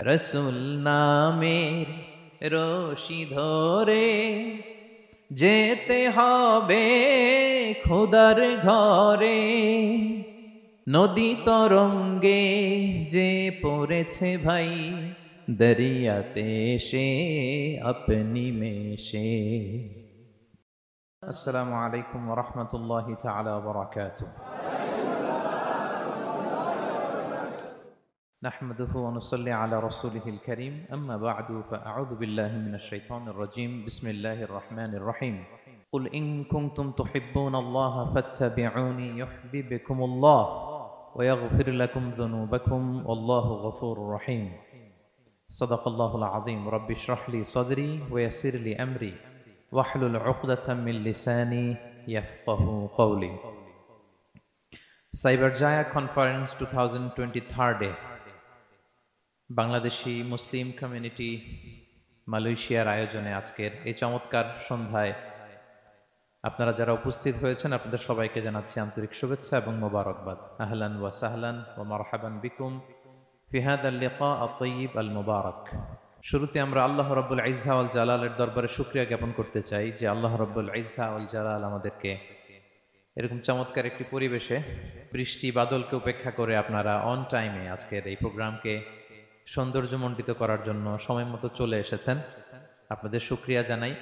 রসুল নামের রশি ধরে যেতে হবে খোদার ঘরে। নদী তরঙ্গে যে পড়েছে ভাই, দরিয়াতে সে আপনি মেশে। আসসালামু আলাইকুম ওয়া রাহমাতুল্লাহি তাআলা ওয়া বারাকাতুহু। نحمده ونصلي على رسوله الكريم أما بعد فأعوذ بالله من الشيطان الرجيم بسم الله الرحمن الرحيم قل إن كنتم تحبون الله فاتبعوني يحببكم الله ويغفر لكم ذنوبكم والله غفور رحيم صدق الله العظيم رب اشرح لي صدري ويسر لي أمري واحلل عقدة من لساني يفقه قولي Cyberjaya Conference 2023 Bangladeshi Muslim community মালয়েশিয়ার আয়োজনে আজকের এই চমৎকার সন্ধ্যায় আপনারা যারা উপস্থিত হয়েছেন আপনাদের সবাইকে জানাচ্ছি আন্তরিক শুভেচ্ছা এবং মোবারকবাদ। আহলান ওয়া সাহলান ওয়া মারহাবান বিকুম ফি হাদাল লিকা আত-তাইয়িব আল মুবারক। শুরুতে আমরা আল্লাহ রাব্বুল ইজ্জা ওয়াল জালালের দরবারে শুকরিয়া জ্ঞাপন করতে চাই যে আল্লাহ রাব্বুল ইজ্জা ওয়াল জালাল আমাদেরকে এরকম চমৎকার একটি পরিবেশে বৃষ্টি বাদলকে উপেক্ষা করে আপনারা অন টাইমে আজকের এই প্রোগ্রামকে সৌন্দর্যমণ্ডিত করার জন্য সময় মতো চলে এসেছেন। আপনাদের শুকরিয়া জানাই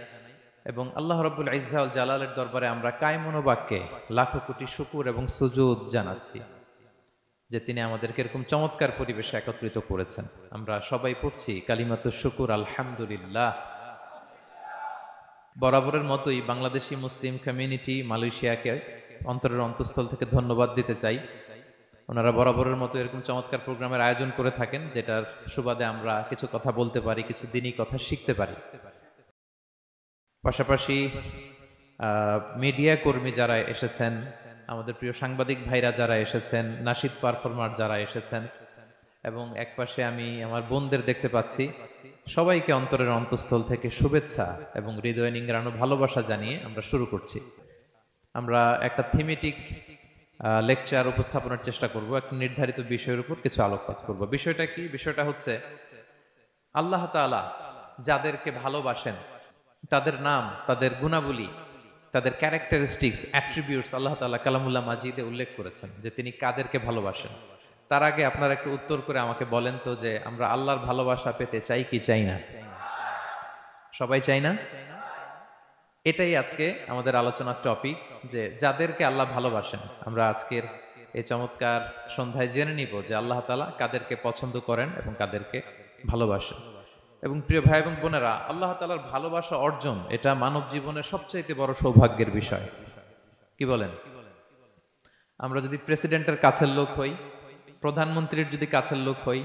এবং আল্লাহ রাব্বুল ইজ্জা ওয়াল জালালের দরবারে আমরা কায়মনোবাক্যে লাখো কোটি শুকুর এবং সুজুদ জানাচ্ছি যে তিনি আমাদেরকে এরকম চমৎকার পরিবেশে একত্রিত করেছেন। আমরা সবাই পড়ছি কালিমাতুশ শুকুর আলহামদুলিল্লাহ। বরাবরের মতোই বাংলাদেশি মুসলিম কমিউনিটি মালয়েশিয়াকে অন্তরের অন্তঃস্থল থেকে ধন্যবাদ দিতে চাই। ওনারা বরাবরের মতো এরকম চমৎকার প্রোগ্রামের আয়োজন করে থাকেন যেটার সুবাদে আমরা কিছু কথা বলতে পারি, কিছু দিনই কথা শিখতে পারি। পাশাপাশি মিডিয়া কর্মী যারা এসেছেন, আমাদের প্রিয় সাংবাদিক ভাইরা যারা এসেছেন, নাশিদ পারফর্মার যারা এসেছেন এবং একপাশে আমি আমার বোনদের দেখতে পাচ্ছি, সবাইকে অন্তরের অন্তঃস্থল থেকে শুভেচ্ছা এবং হৃদয় নিংড়ানো ভালোবাসা জানিয়ে আমরা শুরু করছি। আমরা একটা থিমেটিক লেকচার উপস্থাপনের চেষ্টা করব, একটা নির্ধারিত বিষয়ের উপর কিছু আলোকপাত করব। বিষয়টা কি? বিষয়টা হচ্ছে আল্লাহ তাআলা যাদেরকে ভালোবাসেন তাদের নাম, তাদের গুণাবলী, তাদের ক্যারেক্টারিস্টিক্স, অ্যাট্রিবিউটস আল্লাহ তাআলা কালামুল্লাহ মাজিদে উল্লেখ করেছেন যে তিনি কাদেরকে ভালোবাসেন। তার আগে আপনারা একটু উত্তর করে আমাকে বলেন তো যে আমরা আল্লাহর ভালোবাসা পেতে চাই কি চাই না? সবাই চাই না? এটাই আজকে আমাদের আলোচনার টপিক, যে যাদেরকে আল্লাহ ভালোবাসেন। আমরা আজকের এই চমৎকার সন্ধ্যায় জেনে নিব যে আল্লাহ তাআলা কাদেরকে পছন্দ করেন এবং কাদেরকে ভালোবাসেন। এবং প্রিয় ভাই এবং বোনেরা, আল্লাহ তাআলার ভালোবাসা অর্জন এটা মানব জীবনের সবচাইতে বড় সৌভাগ্যের বিষয়। কি বলেন? আমরা যদি প্রেসিডেন্টের কাছের লোক হই, প্রধানমন্ত্রীর যদি কাছের লোক হই,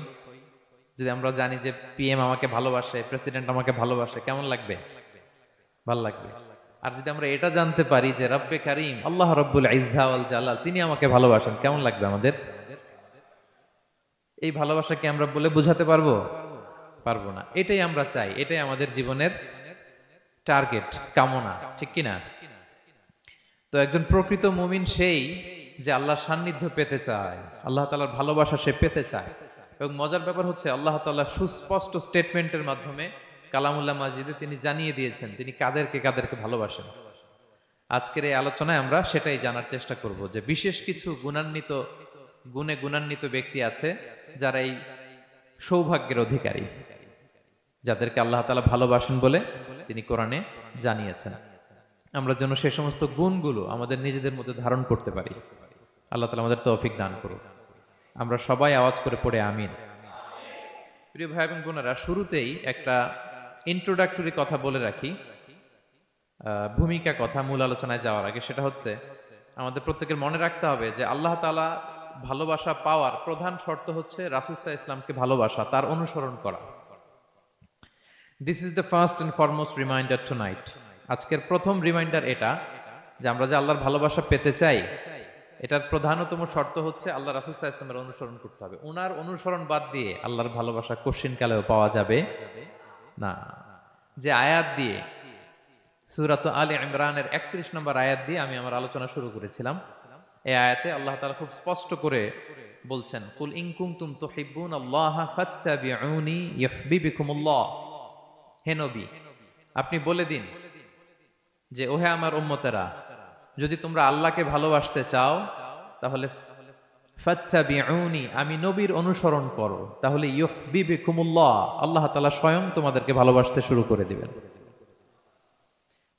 যদি আমরা জানি যে পিএম আমাকে ভালোবাসে, প্রেসিডেন্ট আমাকে ভালোবাসে, কেমন লাগবে? ভালো লাগবে। আর যদি আমরা এটা জানতে পারি যে রব্বে কারীম আল্লাহ রাব্বুল ইজ্জা ওয়াল জালাল তিনি আমাকে ভালোবাসেন, কেমন লাগবে আমাদের? এই ভালোবাসাকে আমরা বলে বোঝাতে পারবো? পারবো না। এটাই আমরা চাই, এটাই আমাদের জীবনের টার্গেট, কামনা, ঠিক কিনা? তো একজন প্রকৃত মুমিন সেই যে আল্লাহর সান্নিধ্য পেতে চায়, আল্লাহ তাআলার ভালোবাসা সে পেতে চায়। এবং মজার ব্যাপার হচ্ছে আল্লাহ তাআলা সুস্পষ্ট স্টেটমেন্টের মাধ্যমে কালামুল্লাহ মাজিদে তিনি জানিয়ে দিয়েছেন তিনি কাদেরকে কাদেরকে ভালোবাসেন। আজকের এই আলোচনায় আমরা সেটাই জানার চেষ্টা করব যে বিশেষ কিছু গুণে গুণান্বিত ব্যক্তি আছে যারা এই সৌভাগ্যের অধিকারী, যাদেরকে আল্লাহ তাআলা ভালোবাসেন বলে তিনি কোরআনে জানিয়েছেন। আমরা যেন সে সমস্ত গুণগুলো আমাদের নিজেদের মধ্যে ধারণ করতে পারি। আল্লাহ তাআলা আমাদের তৌফিক দান করুন। আমরা সবাই আওয়াজ করে পড়ে আমিন। প্রিয় ভাই এবং বোনেরা, শুরুতেই একটা ইন্ট্রোডাক্টরি কথা বলে রাখি, ভূমিকা কথা মূল আলোচনায় যাওয়ার আগে। সেটা হচ্ছে আমাদের প্রত্যেকের মনে রাখতে হবে যে আল্লাহ তাআলা ভালোবাসা পাওয়ার প্রধান শর্ত হচ্ছে রাসূল সাল্লাল্লাহু আলাইহি ওয়াসাল্লামকে ভালোবাসা, তার অনুসরণ করা। This is the first and foremost reminder tonight. আজকের প্রথম রিমাইন্ডার এটা যে আমরা যে আল্লাহর ভালোবাসা পেতে চাই, এটার প্রধানতম শর্ত হচ্ছে আল্লাহ রাসূল সাল্লাল্লাহু আলাইহি ওয়াসাল্লামের অনুসরণ করতে হবে। ওনার অনুসরণ বাদ দিয়ে আল্লাহর ভালোবাসা কোশ্চিনকালেও পাওয়া যাবে না। যে আয়াত দিয়ে সূরা আলে ইমরানের 31 নম্বর আয়াত দিয়ে আমি আমার আলোচনা শুরু করেছিলাম, এই আয়াতে আল্লাহ তাআলা খুব স্পষ্ট করে বলছেন, কুল ইন কুনতুম তুহিব্বুনাল্লাহা ফাত্তাবিউনি ইউহিব্বুকুমুল্লাহ। হে নবী, আপনি বলে দিন যে ওহে আমার উম্মতেরা, যদি তোমরা আল্লাহকে ভালোবাসতে চাও তাহলে ফাত্তাবিউনি, আমি নবীর অনুসরণ করো, তাহলে ইউহিব্বুকুমুল্লাহ, আল্লাহ তাআলা স্বয়ং তোমাদেরকে ভালোবাসতে শুরু করে দিবেন।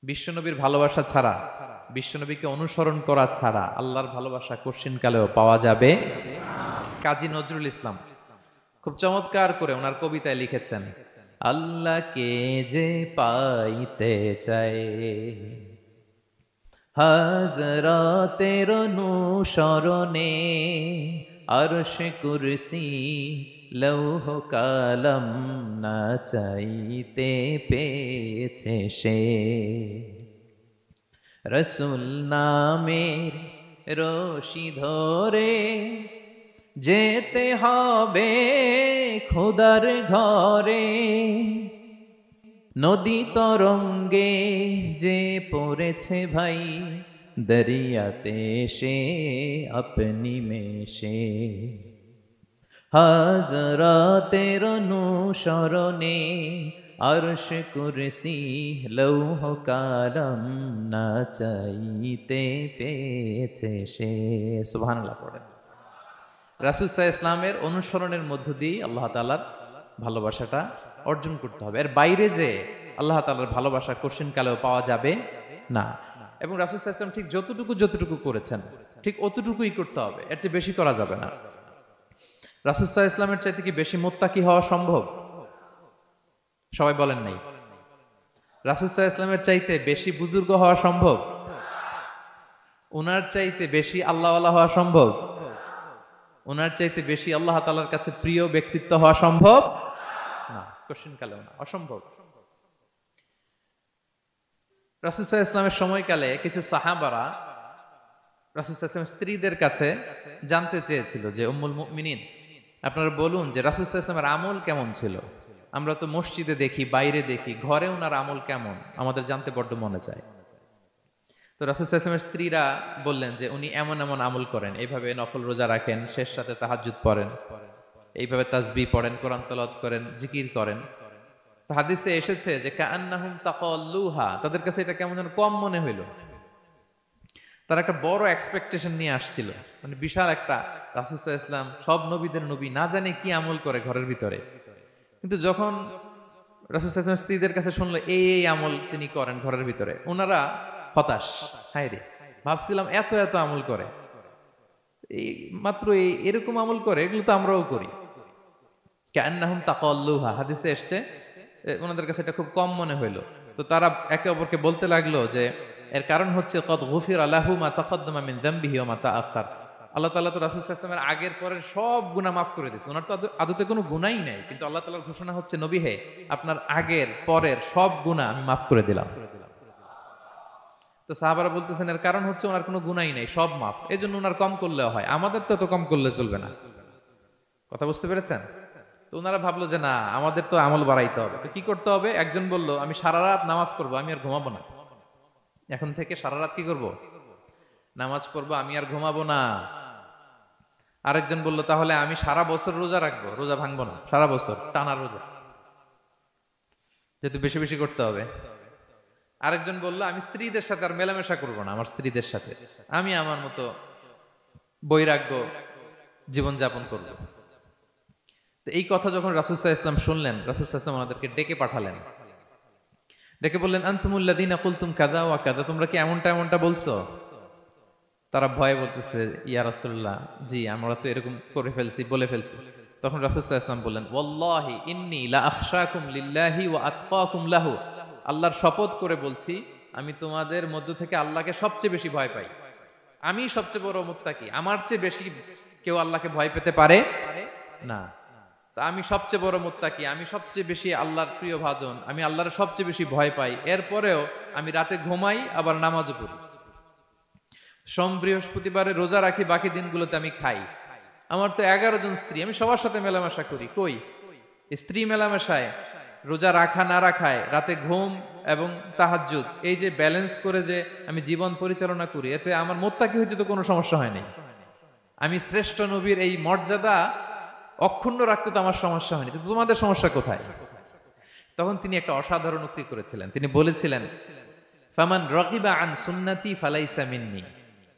বিশ্বনবীর ভালোবাসা ছাড়া, বিশ্বনবীকে অনুসরণ করা ছাড়া আল্লাহর ভালোবাসা কোশ্চিনকালেও পাওয়া যাবে। কাজী নজরুল ইসলাম খুব চমৎকার করে ওনার কবিতায় লিখেছেন, আল্লাহকে যে পাইতে চায় হাজরাতের অনুসরণে, আরশ কুরসি লৌহ কালাম না চাইতে পেয়েছে সে। রসুল নামের রশি ধরে যেতে হবে খোদার ঘরে, নদী তরঙ্গে যে পড়েছে ভাই দরিয়াতে সে আপনি মেশে। হাজরাতের অনুসরণে আরশ কুরসি লৌহ কালাম না চাইতে পেয়েছে সে। সুবহানাল্লাহ পড়েন। রাসূল সাল্লাল্লাহু আলাইহি ইসলামের অনুসরণের মধ্য দিয়ে আল্লাহ তাআলার ভালোবাসাটা অর্জন করতে হবে। এর বাইরে যে আল্লাহ তাআলার ভালোবাসা কোশ্চিন কালেও পাওয়া যাবে না। এবং রাসূল সাল্লাল্লাহু আলাইহি ইসলাম ঠিক যতটুকু করেছেন ঠিক অতটুকুই করতে হবে, এর চেয়ে বেশি করা যাবে না। রাসূল সাল্লাল্লাহু আলাইহি ইসলামের চাইতে কি বেশি মুত্তাকি হওয়া সম্ভব? সবাই বলেন নাই। রাসূল সাল্লাল্লাহু আলাইহি ইসলামের চাইতে বেশি বুজুর্গ হওয়া সম্ভব? উনার চাইতে বেশি আল্লাহওয়ালা হওয়া সম্ভব? উনার চাইতে বেশি আল্লাহ তাআলার কাছে প্রিয় ব্যক্তিত্ব হওয়া সম্ভব না, কোশ্চিন কালেও না, অসম্ভব। রাসূল সাল্লাল্লাহু আলাইহি ইসলামের সময়কালে কিছু সাহাবারা রাসূল সাল্লাল্লাহু আলাইহি ইসলামের স্ত্রীদের কাছে জানতে চেয়েছিল যে উম্মুল মুমিনিন, আপনারা বলুন যে রাসূল সাল্লাল্লাহু আলাইহি ইসলামের আমল কেমন ছিল? আমরা তো মসজিদে দেখি, বাইরে দেখি, ঘরে ওনার আমল কেমন, আমাদের জানতে বড্ড মনে চায়। তো রাসূল সাল্লাল্লাহু আলাইহি ওয়াসাল্লামের স্ত্রীরা বললেন যে উনি এমন এমন আমল করেন, এইভাবে নফল রোজা রাখেন, শেষ রাতে তাহাজ্জুদ পড়েন, এইভাবে তাসবিহ পড়েন, কোরআন তেলাওয়াত করেন, জিকির করেন। তো হাদিসে এসেছে যে কাআন্নাহুম তাকাল্লুহা, তাদের কাছে এটা কেমন যেন কম মনে হইল। তারা একটা বড় এক্সপেকটেশন নিয়ে আসছিল, মানে বিশাল একটা, রাসূল সাল্লাল্লাহু আলাইহি ওয়াসাল্লাম সব নবীদের নবী, না জানে কি আমল করে ঘরের ভিতরে। কিন্তু যখন রাসূল সাল্লাল্লাহু আলাইহি ওয়াসাল্লাম স্ত্রীদের কাছে শুনলো এই আমল তিনি করেন ঘরের ভিতরে, ওনারা হতাশ। হায় রে, ভাবছিলাম এত এত আমল করে, এই মাত্র এরকম আমল করে, এগুলো তো আমরাও করি। কাআন্নাহুম তাকাল্লুহা, হাদিসে এসেছে ওনাদের কাছে এটা খুব কম মনে হইলো। তো তারা একে অপরকে বলতে লাগলো যে এর কারণ হচ্ছে কদ গুফিরা লাহু মা তাকাদ্দামা মিন যামবিহি ওয়া মা তাআখার। আল্লাহ তাআলা তো রাসূল সাল্লাল্লাহু আলাইহি ওয়াসাল্লামের আগের পরের সব গুনাহ মাফ করে দিয়েছে। ওনার তো আদতে কোনো গুনাহই নাই, কিন্তু আল্লাহ তাআলার ঘোষণা হচ্ছে নবী হে, আপনার আগের পরের সব গুনাহ আমি মাফ করে দিলাম। তো সাহাবারা বলতেছেন এর কারণ হচ্ছে ওনার কোনো গুনাহই নাই, সব মাফ, এজন্য ওনার কম করলেও হয়, আমাদের তো এত কম করলে চলবে না। কথা বুঝতে পেরেছেন? তো ওনারা ভাবলো যে না, আমাদের তো আমল বাড়াইতে হবে। তো কি করতে হবে? একজন বলল আমি সারা রাত নামাজ পড়বো, আমি আর ঘুমাবো না। এখন থেকে সারা রাত কি করব? নামাজ পড়বো, আমি আর ঘুমাবো না। আরেকজন বলল তাহলে আমি সারা বছর রোজা রাখবো, রোজা ভাঙবো না, সারা বছর টানা রোজা, যেহেতু বেশি বেশি করতে হবে। আরেকজন বলল আমি স্ত্রীদের সাথে আর মেলামেশা করবো না, আমার স্ত্রীদের সাথে আমি আমার মতো বৈরাগ্য জীবনযাপন করব। তো এই কথা যখন রাসূল সাল্লাল্লাহু আলাইহি ওয়াসাল্লাম শুনলেন, রাসূল সাল্লাল্লাহু আলাইহি ওয়াসাল্লাম ওনাদেরকে ডেকে পাঠালেন, ডেকে বললেন আনতুমুল্লাযীনা কুলতুম কাযা ওয়া কাযা, তোমরা কি এমনটা এমনটা বলছো? তারা ভয়ে বলতেছে ইয়া রাসূলুল্লাহ, জি আমরা তো এরকম করে ফেলছি, বলে ফেলছি। তখন রাসূল সাল্লাল্লাহু আলাইহি ওয়াসাল্লাম বললেন ওয়াল্লাহি ইন্নী লা আখশাকুম লিল্লাহি ওয়া আতকাকুম লাহু, আল্লাহর শপথ করে বলছি আমি তোমাদের মধ্য থেকে আল্লাহকে সবচেয়ে বেশি ভয় পাই, আমি সবচেয়ে বড় মুত্তাকি, আমার চেয়ে বেশি কেউ আল্লাহকে ভয় পেতে পারে না। তা আমি সবচেয়ে বড় মুত্তাকি, আমি সবচেয়ে বেশি আল্লাহর প্রিয় ভাজন, আমি আল্লাহর সবচেয়ে বেশি ভয় পাই, এরপরেও আমি রাতে ঘুমাই আবার নামাজও পড়ি, সোম বৃহস্পতিবারে রোজা রাখি, বাকি দিনগুলোতে আমি খাই, আমার তো 11 জন স্ত্রী, আমি সবার সাথে মেলামেশা করি, কই স্ত্রী মেলামেশায়, রোজা রাখা না রাখায়, রাতে ঘুম এবং তাহাজ্জুদ, এই যে ব্যালেন্স করে যে আমি জীবন পরিচালনা করি, এতে আমার মুত্তাকি হইতে তো কোনো সমস্যা হয়নি। আমি শ্রেষ্ঠ নবীর এই মর্যাদা অক্ষুণ্ণ রাখতে তো আমার সমস্যা হয়নি, কিন্তু তোমাদের সমস্যা কোথায়? তখন তিনি একটা অসাধারণ উক্তি করেছিলেন। তিনি বলেছিলেন, ফামান রাগিবা আন সুন্নতি ফালাইসা মিন্নি,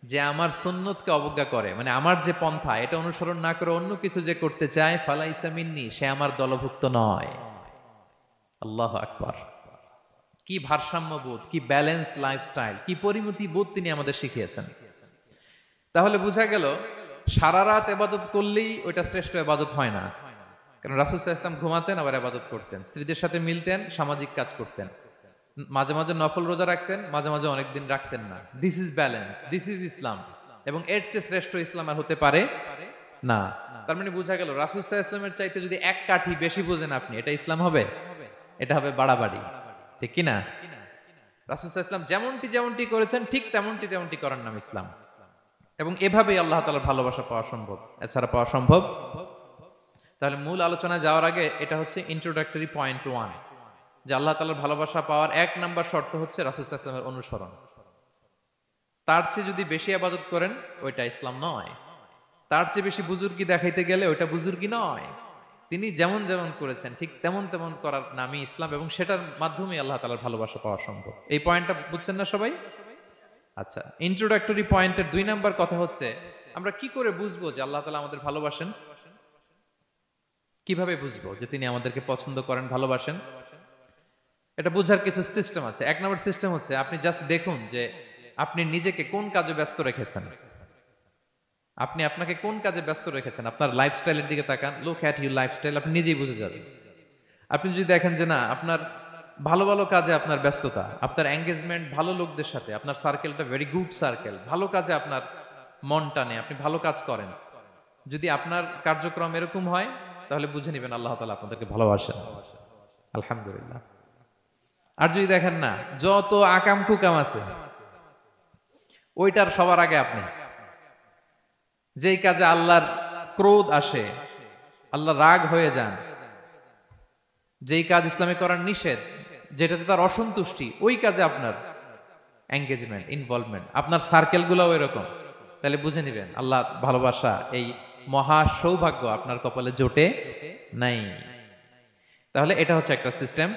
যে আমার সুন্নতকে অবজ্ঞা করে, মানে আমার যে পন্থা এটা অনুসরণ না করে অন্য কিছু যে করতে চায়, ফালাইসা মিন্নি, সে আমার দলভুক্ত নয়। আল্লাহু আকবার! কি ভারসাম্যবোধ, কি ব্যালেন্সড লাইফস্টাইল, কি পরিমিতি বোধ তিনি আমাদের শিখিয়েছেন। তাহলে বোঝা গেল সারা রাত ইবাদত করলেই ওইটা শ্রেষ্ঠ ইবাদত হয় না। কারণ রাসূল সাল্লাল্লাহু আলাইহি ওয়াসাল্লাম ঘুমাতেন, আবার ইবাদত করতেন, স্ত্রীদের সাথে মিলতেন, সামাজিক কাজ করতেন, মাঝে মাঝে নফল রোজা রাখতেন, মাঝে মাঝে অনেকদিন রাখতেন না। This is balance, this is Islam. এবং এর চেয়ে শ্রেষ্ঠ ইসলাম আর হতে পারে না। তার মানে বোঝা গেল রাসূল সাল্লাল্লাহু আলাইহি ওয়াসাল্লামের চাইতে যদি এক কাঠি বেশি বোঝেন আপনি, এটা ইসলাম হবে? এটা হবে বাড়াবাড়ি, ঠিক কি না? রাসূল সাল্লাল্লাহু আলাইহি ওয়াসাল্লাম যেমনটি করেছেন ঠিক তেমনটি করার নাম ইসলাম। এবং এভাবেই আল্লাহ তাআলার ভালোবাসা পাওয়া সম্ভব, এছাড়া পাওয়া সম্ভব। তাহলে মূল আলোচনায় যাওয়ার আগে এটা হচ্ছে ইন্ট্রোডাক্টরি পয়েন্ট 1, যে আল্লাহ তাআলার ভালোবাসা পাওয়ার 1 নাম্বার শর্ত হচ্ছে রাসূল সাল্লাল্লাহু আলাইহি ওয়াসাল্লামের অনুসরণ। তার চেয়ে যদি বেশি ইবাদত করেন ওইটা ইসলাম নয়। তার চেয়ে বেশি বুজুর্গি দেখাইতে গেলে ওইটা বুজুর্গি নয়। তিনি যেমন করেছেন ঠিক তেমন করার নামই ইসলাম, এবং সেটার মাধ্যমে আল্লাহ তাআলার ভালোবাসা পাওয়া সম্ভব। এই পয়েন্টটা বুঝছেন না সবাই? আচ্ছা, ইন্ট্রোডাক্টরি পয়েন্টের 2 নাম্বার কথা হচ্ছে, আমরা কি করে বুঝবো যে আল্লাহ তাআলা আমাদের ভালোবাসেন? কিভাবে বুঝবো যে তিনি আমাদেরকে পছন্দ করেন, ভালোবাসেন? এটা বোঝার কিছু সিস্টেম আছে। 1 নাম্বার সিস্টেম হচ্ছে, আপনি জাস্ট দেখুন যে আপনি নিজেকে কোন কাজে ব্যস্ত রেখেছেন। আপনি আপনাকে কোন কাজে ব্যস্ত রেখেছেন, আপনার লাইফস্টাইলের দিকে তাকান, লুক অ্যাট ইউর লাইফস্টাইল, আপনি নিজেই বুঝে যাবেন। আপনি যদি দেখেন যে না, আপনার ভালো ভালো কাজে আপনার ব্যস্ততা, আপনার এঙ্গেজমেন্ট ভালো লোকদের সাথে, আপনার সার্কেলটা ভেরি গুড সার্কেল, ভালো কাজে আপনার মন টানে, আপনি ভালো কাজ করেন, যদি আপনার কার্যক্রম এরকম হয়, তাহলে বুঝে নেবেন আল্লাহ তাআলা আপনাদেরকে ভালোবাসেন। আলহামদুলিল্লাহ। আর যদি দেখেন না, যত আকাম কুকাম আছে ওইটার সবার আগে আপনি, যেই কাজে আল্লাহর ক্রোধ আসে, আল্লাহ রাগ হয়ে যান, যেই কাজ ইসলামে করার নিষেধ, যেটাতে তার অসন্তুষ্টি, ওই কাজে আপনার এঙ্গেজমেন্ট, ইনভলভমেন্ট, আপনার সার্কেল গুলাও এরকম, তাহলে বুঝে নিবেন আল্লাহ ভালোবাসা, এই মহা সৌভাগ্য আপনার কপালে জোটে নাই। তাহলে এটা হচ্ছে একটা সিস্টেম।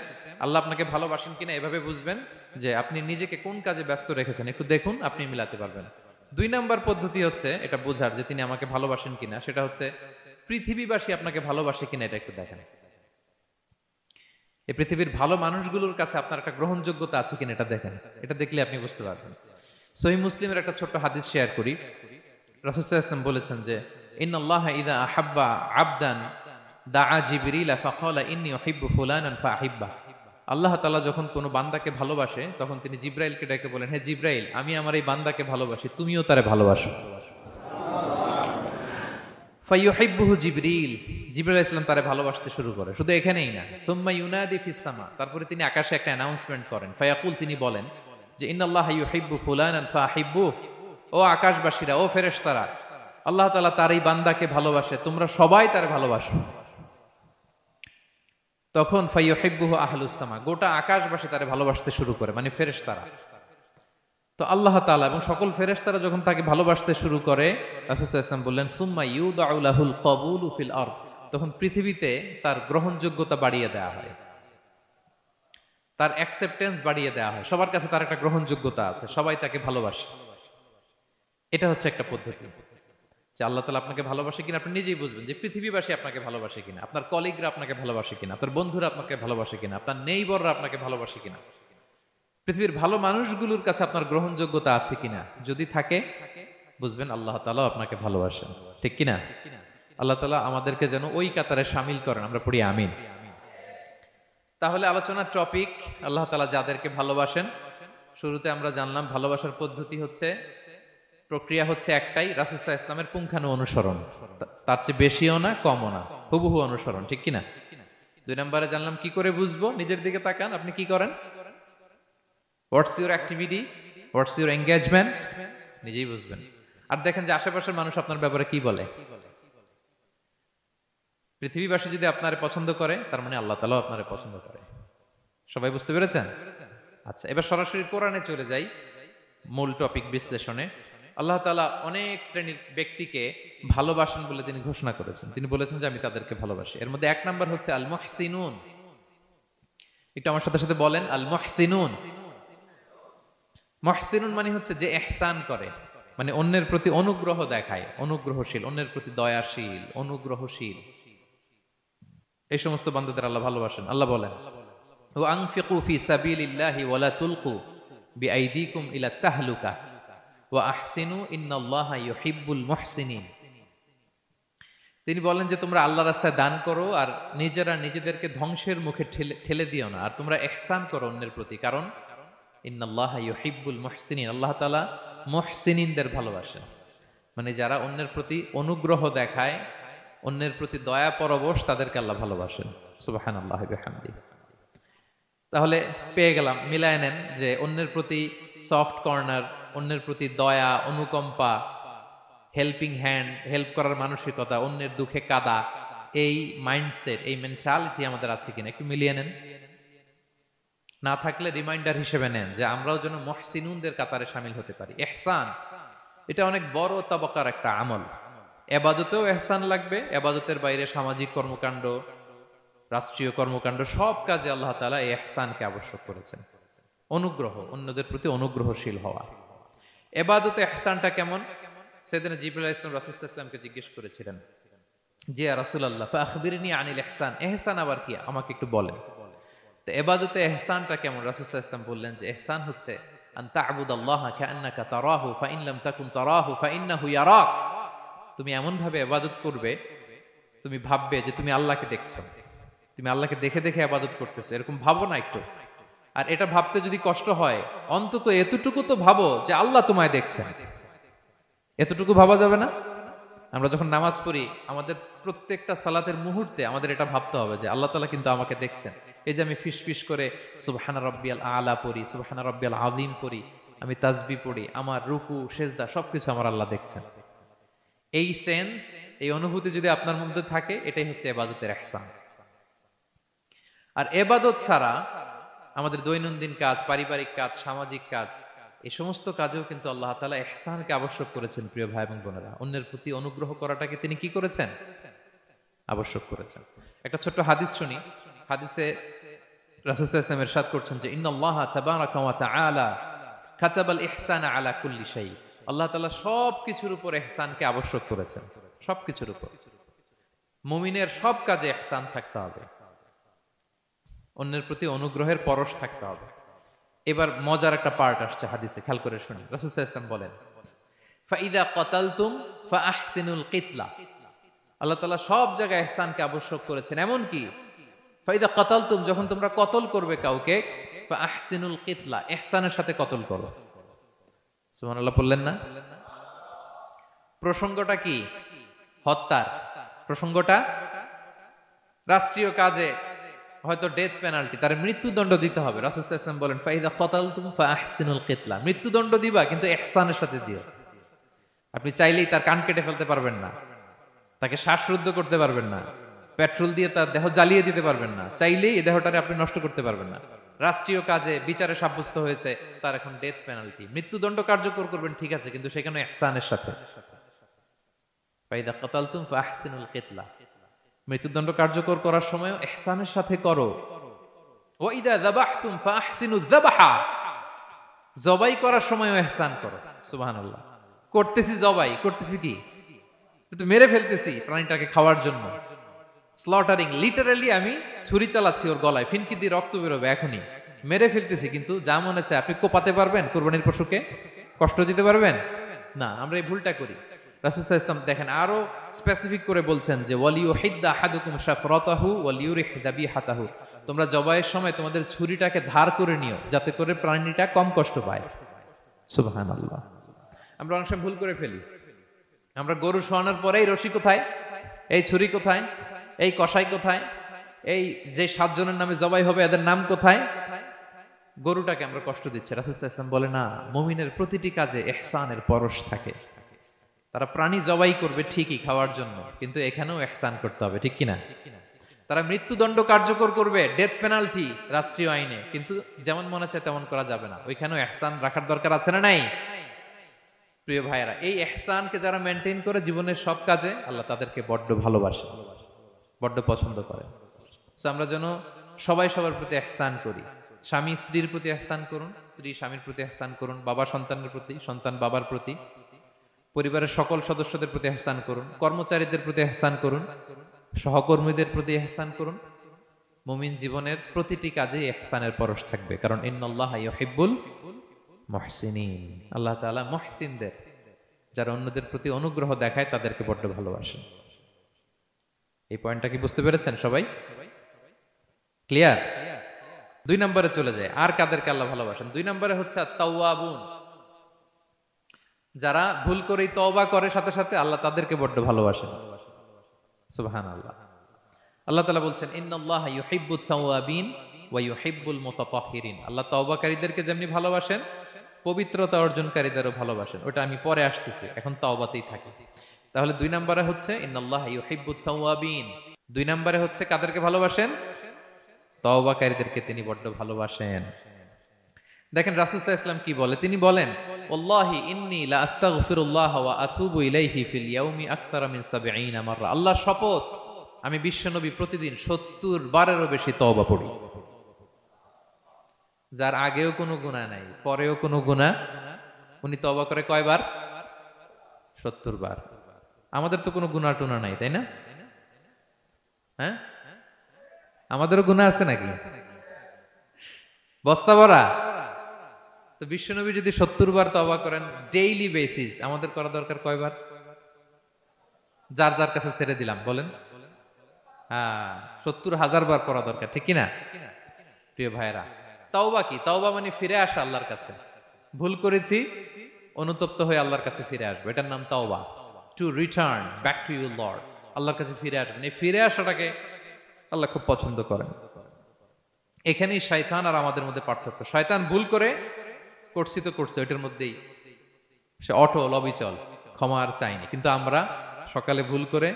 আল্লাহ আপনাকে ভালোবাসেন কিনা এভাবে বুঝবেন যে আপনি নিজেকে কোন কাজে ব্যস্ত রেখেছেন, একটু দেখুন, আপনি মিলাতে পারবেন। 2 নাম্বার পদ্ধতি হচ্ছে এটা বোঝার যে তিনি আমাকে ভালোবাসেন কিনা, সেটা হচ্ছে পৃথিবীবাসী আপনাকে ভালোবাসে কিনা এটা একটু দেখেন। এই পৃথিবীর ভালো মানুষগুলোর কাছে আপনার একটা গ্রহণযোগ্যতা আছে কিনা এটা দেখেন। এটা দেখলে আপনি বুঝতে পারবেন। সহিহ মুসলিমের একটা ছোট্ট হাদিস শেয়ার করি। রাসূল সাল্লাল্লাহু আলাইহি ওয়াসাল্লাম বলেছেন যে ইন্নাল্লাহা ইযা আহাব্বা আবদান দাআ জিবরিলা ফাকালা ইন্নী উহিব্বু ফুলানান ফাআহিব্বা। আল্লাহ তাআলা যখন কোনো বান্দাকে ভালোবাসে তখন তিনি জিবরাইলকে ডেকে বলেন, হে জিবরাইল, আমি আমার এই বান্দাকে ভালোবাসি, তুমিও তারে ভালোবাসো। ফায়ুহিব্বুহু জিবরিল, জিবরাইল আলাইহিস সালাম তারে ভালোবাসতে শুরু করে। শুধু এখানেই না, সুম্মা ইউনাদি ফিস সামা, তারপরে তিনি আকাশে একটা অ্যানাউন্সমেন্ট করেন। ফায়াকুল, তিনি বলেন যে ইন্নাল্লাহা ইউহিব্বু ফুলানান ফাআহিব্বু, ও আকাশবাসীরা, ও ফেরেশতারা, আল্লাহ তাআলা তার এই বান্দাকে ভালোবাসে, তোমরা সবাই তারে ভালোবাসো। তখন ফায়ুহিব্বুহু আহলুস সামা, গোটা আকাশবাসী তারে ভালোবাসতে শুরু করে, মানে ফেরেশতারা। তো আল্লাহ তাআলা এবং সকল ফেরেশতারা যখন তাকে ভালোবাসতে শুরু করে, রাসূল সাল্লাল্লাহু আলাইহি ওয়াসাল্লাম বললেন সুম্মা ইউদাউ লাহুল কবুলু ফিল আরদ, তখন পৃথিবীতে তার গ্রহণযোগ্যতা বাড়িয়ে দেওয়া হয়, তার অ্যাকসেপ্টেন্স বাড়িয়ে দেওয়া হয়, সবার কাছে তার একটা গ্রহণযোগ্যতা আছে, সবাই তাকে ভালোবাসে। এটা হচ্ছে একটা পদ্ধতি যে আল্লাহ তাআলা আপনাকে ভালোবাসে কিনা আপনি নিজেই বুঝবেন, যে পৃথিবীবাসী আপনাকে ভালোবাসে কিনা, আপনার কলিগরা আপনাকে ভালোবাসে কিনা, আপনার বন্ধুরা আপনাকে ভালোবাসে কিনা, আপনার নেইবররা আপনাকে ভালোবাসে কিনা, পৃথিবীর ভালো মানুষগুলোর কাছে আপনার গ্রহণযোগ্যতা আছে কিনা। যদি থাকে বুঝবেন আল্লাহ তাআলা আপনাকে ভালোবাসেন, ঠিক কিনা? আল্লাহ তাআলা আমাদেরকে যেন ওই কাতারে শামিল করেন, আমরা পড়ি আমিন। তাহলে আলোচনার টপিক, আল্লাহ তাআলা যাদেরকে ভালোবাসেন। শুরুতে আমরা জানলাম ভালোবাসার পদ্ধতি হচ্ছে, প্রক্রিয়া হচ্ছে একটাই, রাসূল সাল্লাল্লাহু আলাইহি ওয়াসাল্লামের পুঙ্খানু অনুসরণ, তার চেয়ে বেশিও না কমও না, হুবহু অনুসরণ, ঠিক কিনা? 2 নম্বরে জানলাম কি করে বুঝবো, নিজের দিকে তাকান, আপনি কি করেন, what's your activity, what's your engagement, নিজেই বুঝবেন। আর দেখেন যে আশেপাশের মানুষ আপনার ব্যাপারে কি বলে। পৃথিবীবাসী যদি আপনারে পছন্দ করে, তার মানে আল্লাহ তাআলাও আপনারে পছন্দ করে। সবাই বুঝতে পেরেছেন? আচ্ছা, এবার সরাসরি কোরআনে চলে যাই, মূল টপিক বিশ্লেষণে। আল্লাহ তাআলা অনেক শ্রেণীর ব্যক্তিকে ভালোবাসেন বলে তিনি ঘোষণা করেছেন। তিনি বলেছেন যে আমি তাদেরকে ভালোবাসি। এর মধ্যে এক নাম্বার হচ্ছে আল মুহসিনুন। একটু আমার সাথে সাথে বলেন, আল মুহসিনুন। মুহসিনুন মানে হচ্ছে যে ইহসান করে, মানে অন্যের প্রতি অনুগ্রহ দেখায়, অনুগ্রহশীল, অন্যের প্রতি দয়াশীল, অনুগ্রহশীল। এই সমস্ত বান্দাদের আল্লাহ ভালোবাসেন। আল্লাহ বলেন, ওয়া আনফিকু ফি সাবিলিল্লাহি ওয়া লা তুলকু বিআইদিকুম ইলা তাহলুকা ওয়া আহসিনু ইন্নাল্লাহা ইউহিব্বুল মুহসিনিন। তিনি বলেন যে তোমরা আল্লাহর রাস্তায় দান করো আর নিজেরা নিজেদেরকে ধ্বংসের মুখে ঠেলে দিও না, আর তোমরা ইহসান করো অন্যের প্রতি, কারণ ইন্নাল্লাহা ইউহিব্বুল মুহসিনিন, আল্লাহ তাআলা মুহসিনিনদের ভালোবাসেন। মানে যারা অন্যের প্রতি অনুগ্রহ দেখায়, অন্যের প্রতি দয়া পরবশ, তাদেরকে আল্লাহ ভালোবাসেন। সুবহানাল্লাহি ওয়া বিহামদিহি। তাহলে পেয়ে গেলাম, মিলায় নেন যে অন্যের প্রতি সফট কর্নার, অন্যের প্রতি দয়া, অনুকম্পা, হেল্পিং হ্যান্ড, হেল্প করার মানসিকতা, অন্যের দুঃখে কাদা, এই মাইন্ডসেট, এই মেন্টালিটি আমাদের আছে কিনা একটু মিলিয়ে নেন। না থাকলে রিমাইন্ডার হিসেবে নেন যে আমরাও যেন মুহসিনুনদের কাতারে শামিল হতে পারি। ইহসান এটা অনেক বড় তবকার একটা আমল। ইবাদতেও ইহসান লাগবে, ইবাদতের বাইরে সামাজিক কর্মকাণ্ড, রাষ্ট্রীয় কর্মকাণ্ড, সব কাজে আল্লাহ তাআলা এই ইহসানকে আবশ্যক করেছেন। অনুগ্রহ, অন্যদের প্রতি অনুগ্রহশীল হওয়া। ইবাদতে ইহসানটা কেমন? সাইয়েদনা জিবরাইল আলাইহিস সালাম রাসূল সাল্লাল্লাহু আলাইহি ওয়াসাল্লামকে জিজ্ঞেস করেছিলেন যে ইয়া রাসূলুল্লাহ ফাআখবিরনি আনিল ইহসান, ইহসান আবার কি, আমাকে একটু বলেন। তো ইবাদতে ইহসানটা কেমন? রাসূল সাল্লাল্লাহু আলাইহি ওয়াসাল্লাম বললেন যে ইহসান হচ্ছে আন তা'বুদাল্লাহা কাআন্নাকা তারাহু ফাইন লাম তাকুন তারাহু ফাইন্নাহু ইয়ারাক। তুমি এমন ভাবে ইবাদত করবে, তুমি ভাববে যে তুমি আল্লাহকে দেখছো, তুমি আল্লাহকে দেখে দেখে ইবাদত করতেছো, এরকম ভাবো না একটু। আর এটা ভাবতে যদি কষ্ট হয়, অন্তত এতটুকু তো ভাবো যে আল্লাহ তোমায় দেখছেন। এতটুকু ভাবা যাবে না? আমরা যখন নামাজ পড়ি, আমাদের প্রত্যেকটা সালাতের মুহূর্তে আমাদের এটা ভাবতে হবে যে আল্লাহ তাআলা কিন্তু আমাকে দেখছেন। এই যে আমি ফিস ফিস করে সুবহানা রাব্বিয়াল আলা পড়ি, সুবহানা রাব্বিয়াল আযীম পড়ি, আমি তাসবিহ পড়ি, আমার রুকু সেজদা সবকিছু আমার আল্লাহ দেখছেন। এই সেন্স, এই অনুভূতি যদি আপনার মধ্যে থাকে, এটাই হচ্ছে ইবাদতের ইহসান। আর ইবাদত ছাড়া আমাদের দৈনন্দিন কাজ, পারিবারিক কাজ, সামাজিক কাজ, এই সমস্ত কাজেও কিন্তু আল্লাহ তাআলা ইহসানকে আবশ্যক করেছেন। প্রিয় ভাই এবং বোনেরা, অন্যের প্রতি অনুগ্রহ করাটাকে তিনি কি করেছেন? আবশ্যক করেছেন। একটা ছোট্ট হাদিস শুনি। হাদিসে রাসূল সাল্লাল্লাহু আলাইহি ওয়াসাল্লাম ইরশাদ করছেন যে ইন্নাল্লাহা তাবারাকা ওয়া তাআলা কাতাবাল ইহসানা আলা কুল্লি শাই। আল্লাহ তাআলা সব কিছুর উপর ইহসানকে আবশ্যক করেছেন, সব কিছুর উপর। মুমিনের সব কাজে ইহসান থাকতে হবে, অন্যের প্রতি অনুগ্রহের পরশ থাকতে হবে। এবার মজার একটা পার্ট আসছে হাদিসে, খেয়াল করে শুনি। রাসূল সাল্লাল্লাহু আলাইহি ওয়াসাল্লাম বলেন ফাইদা কাতালতুম ফাআহসিনুল কিতলা। আল্লাহ তাআলা সব জায়গায় ইহসানকে আবশ্যক করেছেন। এমন কি ফাইদা কাতালতুম, যখন তোমরা কতল করবে কাউকে, ফাআহসিনুল কিতলা, ইহসানের সাথে কতল করো। সুবহানাল্লাহ বললেন না? প্রসঙ্গটা কি? হত্যার প্রসঙ্গটা। রাষ্ট্রীয় কাজে হয়তো ডেথ পেনাল্টি, তার মৃত্যুদণ্ড দিতে হবে। রাসূল সাল্লাল্লাহু আলাইহি ওয়াসাল্লাম বলেন ফাইদা কাতালতুম ফাআহসিনুল কিতলা, মৃত্যুদণ্ড দিবা কিন্তু ইহসানের সাথে দিও। আপনি চাইলেই তার কান কেটে ফেলতে পারবেন না, তাকে শ্বাসরুদ্ধ করতে পারবেন না, পেট্রোল দিয়ে তার দেহ জ্বালিয়ে দিতে পারবেন না, চাইলেই এই দেহটারে আপনি নষ্ট করতে পারবেন না। রাষ্ট্রীয় কাজে বিচারে সাব্যস্ত হয়েছে তার এখন ডেথ পেনাল্টি, মৃত্যুদণ্ড কার্যকর করবেন, ঠিক আছে, কিন্তু সেখানে ইহসানের সাথে। ফাইদা কাতালতুম ফাআহসিনুল কিতলা, মৃত্যুদণ্ড কার্যকর করার সময় ইহসানের সাথে করো। ওয়া ইদা যাবাহতুম ফাআহসিনুয যাবাহা, জবাই করার সময়ও ইহসান করো। সুবহানাল্লাহ। করতেছি জবাই, করতেছি কি? কিন্তু মেরে ফেলতেছি প্রাণীটাকে খাওয়ার জন্য। স্লটারিং, লিটারালি আমি ছুরি চালাচ্ছি ওর গলায়, ফিনকি দিয়ে রক্ত বেরোবে এখনই, মেরে ফেলতেছি। কিন্তু যা মনে চায় আপনি কোপাতে পারবেন কুরবানির পশুকে? কষ্ট দিতে পারবেন না। আমরা এই ভুলটা করি। রাসূল সাল্লাল্লাহু আলাইহি ওয়াসাল্লাম দেখেন আরো স্পেসিফিক করে বলছেন যে ওয়ালিউহিদ্দা আহাদুকুম শাফরাতাহু ওয়ালিউরিহ যাবিহাতাহু, তোমরা জবাইয়ের সময় তোমাদের ছুরিটাকে ধার করে নিও যাতে করে প্রাণীটা কম কষ্ট পায়। সুবহানাল্লাহ। আমরা অনেক সময় ভুল করে ফেলি। আমরা গরু শোয়ানোর পরে এই রশি কোথায়, এই ছুরি কোথায়, এই কষাই কোথায়, এই যে 7 জনের নামে জবাই হবে এদের নাম কোথায়? গরুটাকে আমরা কষ্ট দিচ্ছি। রাসূল সাল্লাল্লাহু আলাইহি ওয়াসাল্লাম বলে না, মুমিনের প্রতিটি কাজে ইহসানের পরশ থাকে। তারা প্রাণী জবাই করবে ঠিকই খাওয়ার জন্য, কিন্তু এখানেও ইহসান করতে হবে, ঠিক কিনা? তারা মৃত্যুদণ্ড কার্যকর করবে, ডেথ পেনাল্টি রাষ্ট্রীয় আইনে, কিন্তু যেমন মনে চায় তেমন করা যাবে না, ওইখানেও ইহসান রাখার দরকার আছে না নাই? প্রিয় ভাইয়েরা, এই ইহসানকে যারা মেনটেন করে জীবনের সব কাজে, আল্লাহ তাদেরকে বড্ড ভালোবাসে, বড্ড পছন্দ করে। তো আমরা যেন সবাই সবার প্রতি ইহসান করি। স্বামী স্ত্রীর প্রতি ইহসান করুন, স্ত্রী স্বামীর প্রতি ইহসান করুন, বাবা সন্তানের প্রতি, সন্তান বাবার প্রতি, পরিবারের সকল সদস্যদের প্রতি ইহসান করুন, কর্মচারীদের প্রতি ইহসান করুন, সহকর্মীদের প্রতি ইহসান করুন। মুমিন জীবনের প্রতিটি কাজে ইহসানের পরশ থাকবে, কারণ ইন্নাল্লাহা ইউহিব্বুল মুহসিনিন। আল্লাহ তাআলা মুহসিনদের, যারা অন্যদের প্রতি অনুগ্রহ দেখায়, তাদেরকে বড্ড ভালোবাসেন। এই পয়েন্টটা কি বুঝতে পেরেছেন সবাই? ক্লিয়ার? 2 নম্বরে চলে যায়, আর কাদেরকে আল্লাহ ভালোবাসেন? 2 নম্বরে হচ্ছে আত-তাওয়াবুন, যারা ভুল করেই তওবা করে সাথে সাথে, আল্লাহ তাদেরকে বড্ড ভালোবাসেন। সুবহানাল্লাহ। আল্লাহ তাআলা বলছেন ইন্নাল্লাহা ইউহিব্বুত তাওয়াবিন ওয়া ইউহিব্বুল মুতাতাহহিরিন। আল্লাহ তওবাকারীদেরকে যেমনি ভালোবাসেন, পবিত্রতা অর্জনকারীদেরও ভালোবাসেন। ওটা আমি পরে আসতেছি, এখন তওবাতেই থাকি। তাহলে 2 নম্বরে হচ্ছে ইন্নাল্লাহা ইউহিব্বুত তাওয়াবিন। 2 নম্বরে হচ্ছে কাদেরকে ভালোবাসেন? তওবাকারীদেরকে তিনি বড্ড ভালোবাসেন। দেখেন রাসূল সাল্লাল্লাহু আলাইহি ওয়াসাল্লাম কি বলে, তিনি বলেন ওয়াল্লাহি ইন্নী লা আস্তাগফিরুল্লাহ ওয়া আতুবু ইলাইহি ফিল ইয়াউমি আকসারা মিন 70 মাররা। আল্লাহর শপথ, আমি বিশ্বনবী প্রতিদিন 70 বারেরও বেশি তওবা পড়ি। যার আগেও কোনো গুনাহ নাই, পরেও কোনো গুনাহ, উনি তওবা করে কয়বার? 70 বার। আমাদের তো কোনো গুনাহ টুনা নাই, তাই না? হ্যাঁ, আমাদেরও গুনাহ আছে নাকি? বস্তা ভরা। তো বিশ্বনবী যদি 70 বার তওবা করেন ডেইলি বেসিস, আমাদের করা দরকার কয়বার? যার যার কাছে ছেড়ে দিলাম, বলেন। হ্যাঁ, 70,000 বার করা দরকার, ঠিক কিনা? প্রিয় ভাইরা, তাওবা কি? তাওবা মানে ফিরে আসা আল্লাহর কাছে। ভুল করেছি, অনুতপ্ত হয়ে আল্লাহর কাছে ফিরে আসবো, এটার নাম তাওবা। To return back to your Lord, আল্লাহর কাছে ফিরে আসবেন। এই ফিরে আসাটাকে আল্লাহ খুব পছন্দ করেন। এখানেই শয়তান আর আমাদের মধ্যে পার্থক্য। শয়তান ভুল করে করছি তো করছে, ওইটার মধ্যেই সে অটল অবিচল, ক্ষমা আর চাইনি। কিন্তু আমরা সকালে ভুল করে